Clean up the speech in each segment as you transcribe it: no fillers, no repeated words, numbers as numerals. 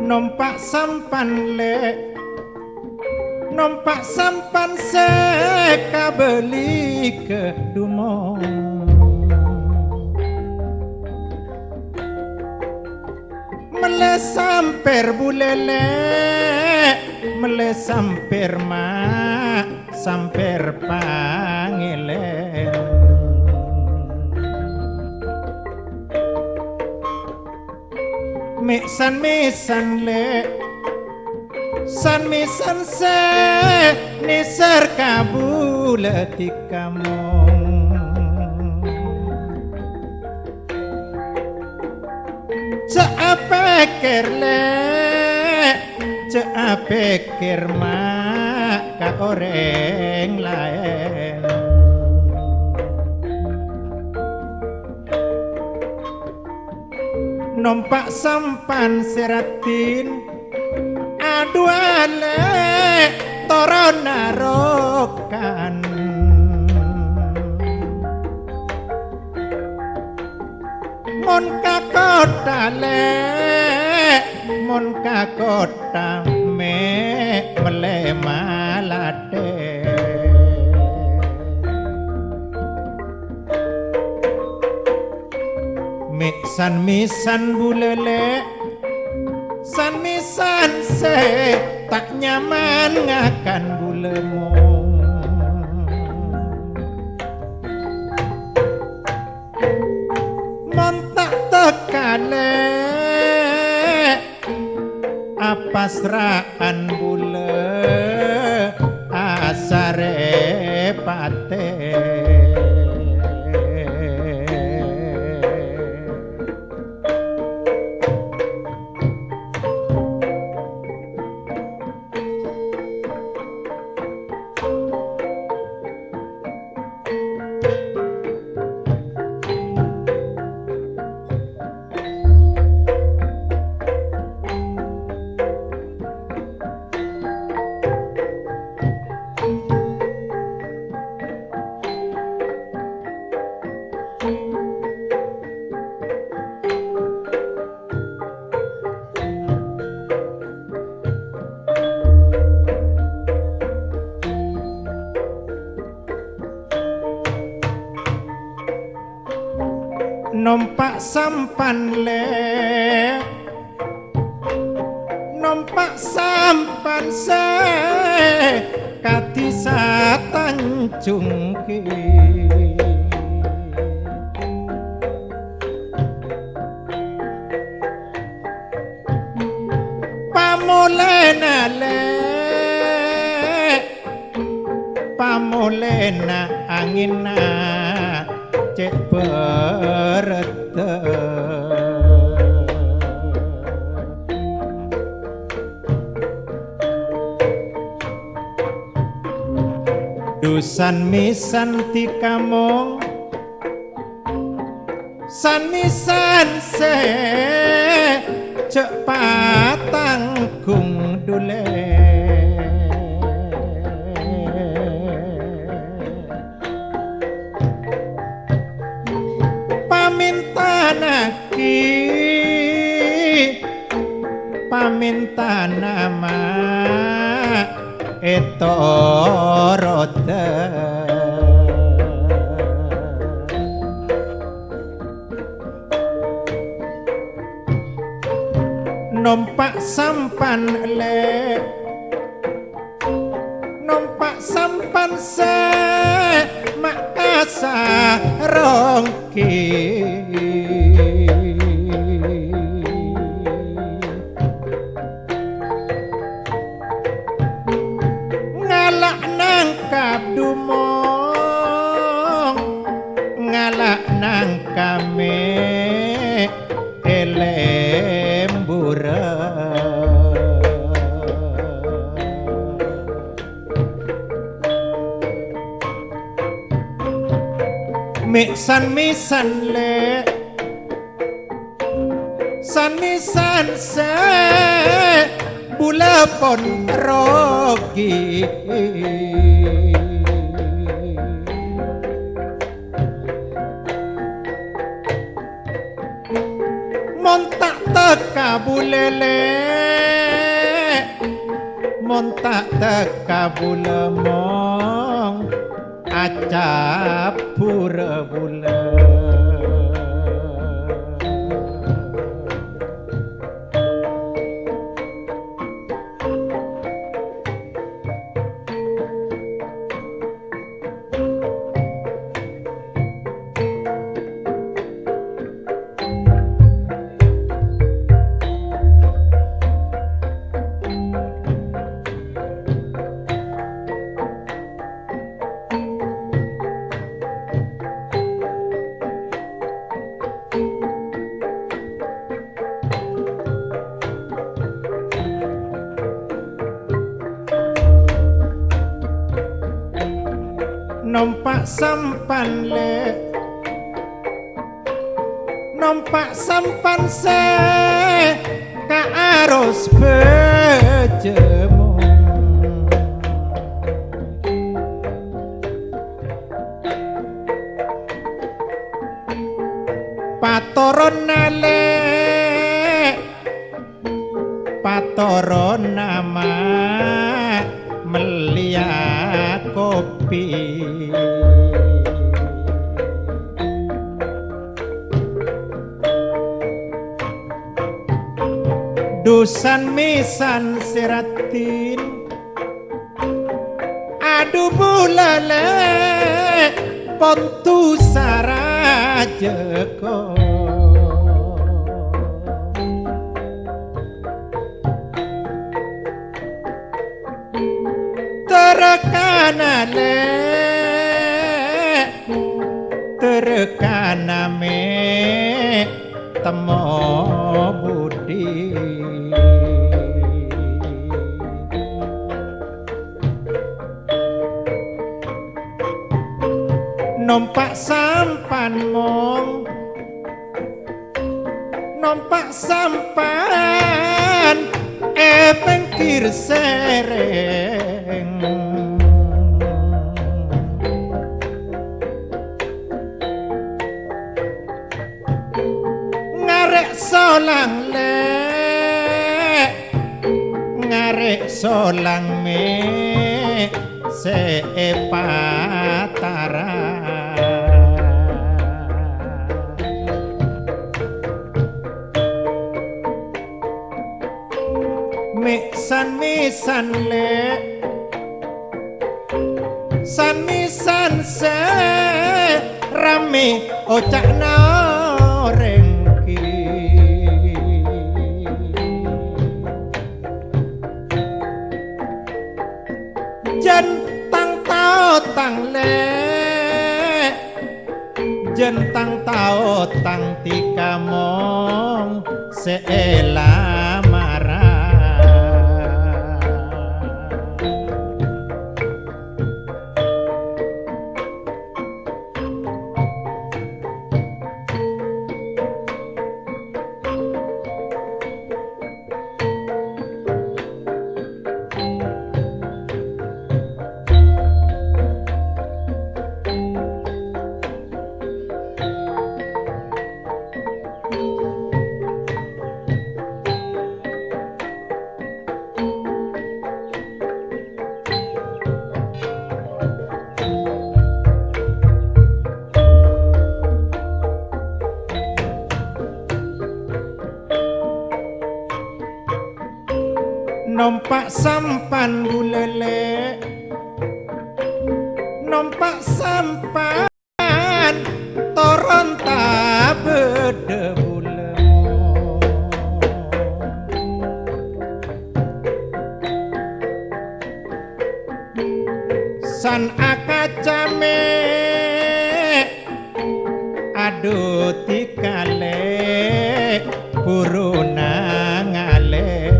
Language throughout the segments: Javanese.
numpak sampan le numpak sampan se kabeli ke dumong mele samper bulele mele samper ma samper pangile misan le san misan se nisar kabulati kamu Ceapekir le Ceapekir ma ka orang lain numpak sampan seratin aduale toro narokan mon ka kota le mon ka kota me mele malate misan misan bulele san misan se tak nyaman ngakan bulemu montak tekale apa seraan bule asare pate numpak sampan le numpak sampan se kati satanjung ki pamolena le pamolena angina cek berete dusan misan ti kamong san misan se cek patang kung dule paminta nama etorota numpak sampan le numpak sampan se makasa rongki ngalak nangkap dumong ngalak nangkame elembura misan misan le san misan se bula pon rogi montak tekabulele mon tak tekabulemong acap pura-bula numpak sampan le numpak sampan se ka arus bejemu patoron nale patoron nama melia kopi dusan misan siratin adu bulale pontu sarajeko terekanale terekaname temo budi numpak sampan mong numpak sampan pengkir sereng ngarek solang le ngarek solang me sepatara san misan le san misan se rame ocak no rengki jen tang tao tang le jen tang tao tang tika mong se elamara numpak sampan bulele numpak sampan toron tak bedebule san akacame aduh tikale puruna ngale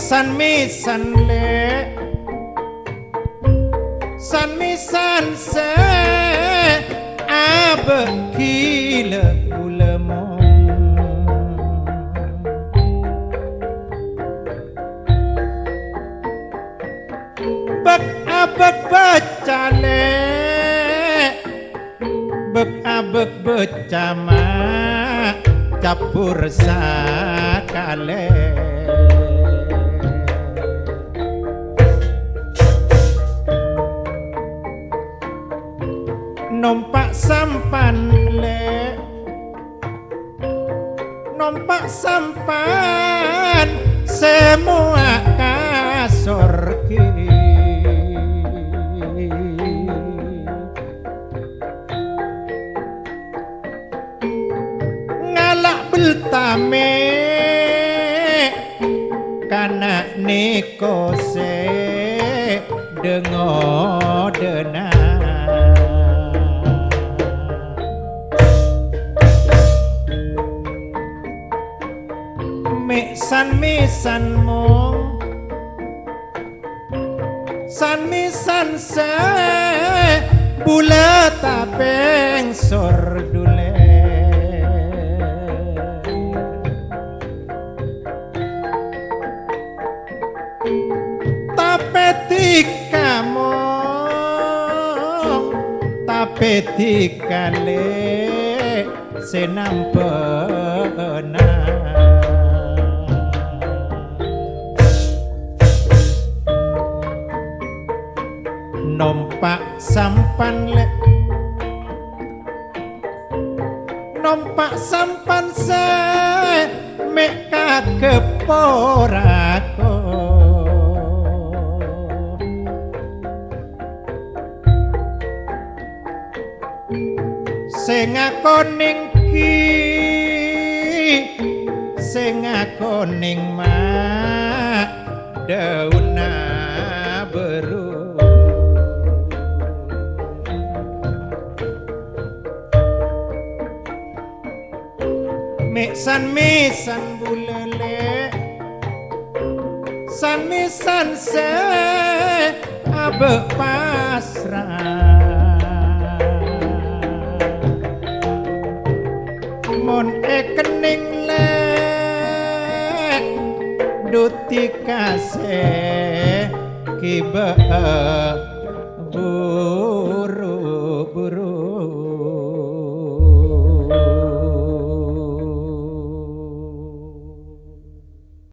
san misan le san misan se abekile ulemo bak abek baca cale bek abek becama capur sakale numpak sampan le numpak sampan semua kasor ki ngalak beltame kana nikose dengo dena san mong san se bula tapeng sor dule tapetika mong tapetika le senampena numpak sampan le numpak sampan se meka keporako sing akoning ki sing akoning mak dauna beru misan bulele san misan se abe pasrah mon ekening le duti kase kiba bu